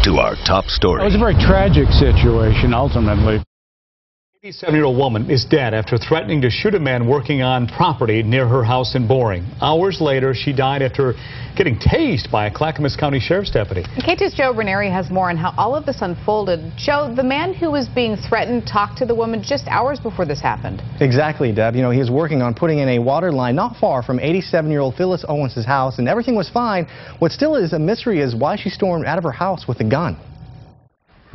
to our top story. It was a very tragic situation, ultimately. 87-year-old woman is dead after threatening to shoot a man working on property near her house in Boring. Hours later, she died after getting tased by a Clackamas County Sheriff's deputy. KT's Joe Ranieri has more on how all of this unfolded. Joe, the man who was being threatened talked to the woman just hours before this happened. Exactly, Deb. You know, he was working on putting in a water line not far from 87-year-old Phyllis Owens' house, and everything was fine. What still is a mystery is why she stormed out of her house with a gun.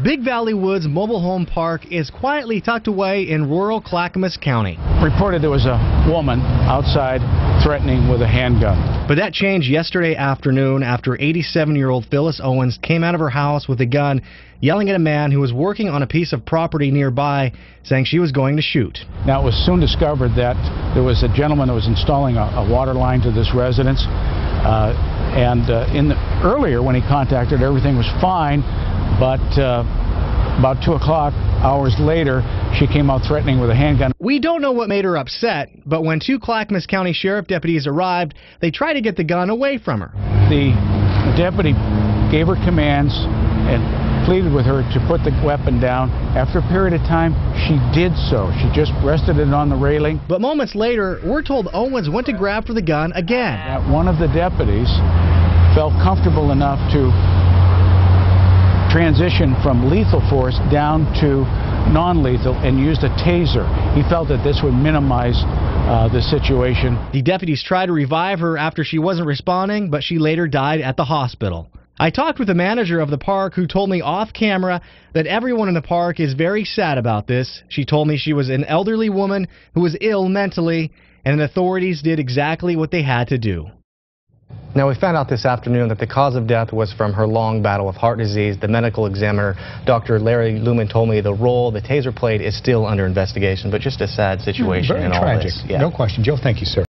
Big Valley Woods Mobile Home Park is quietly tucked away in rural Clackamas County. Reported there was a woman outside threatening with a handgun. But that changed yesterday afternoon after 87-year-old Phyllis Owens came out of her house with a gun, yelling at a man who was working on a piece of property nearby, saying she was going to shoot. Now, it was soon discovered that there was a gentleman that was installing a water line to this residence. Earlier, when he contacted her, everything was fine. But about 2 o'clock, hours later, she came out threatening with a handgun. We don't know what made her upset, but when 2 Clackamas County Sheriff deputies arrived, they tried to get the gun away from her. The deputy gave her commands and pleaded with her to put the weapon down. After a period of time, she did so. She just rested it on the railing. But moments later, we're told Owens went to grab for the gun again. One of the deputies felt comfortable enough to transition from lethal force down to non-lethal and used a taser. He felt that this would minimize the situation. The deputies tried to revive her after she wasn't responding, but she later died at the hospital. I talked with the manager of the park who told me off camera that everyone in the park is very sad about this. She told me she was an elderly woman who was ill mentally, and the authorities did exactly what they had to do. Now, we found out this afternoon that the cause of death was from her long battle with heart disease. The medical examiner, Dr. Larry Lumen, told me the role the taser played is still under investigation, but just a sad situation in all this. Very tragic. Yeah. No question. Joe, thank you, sir.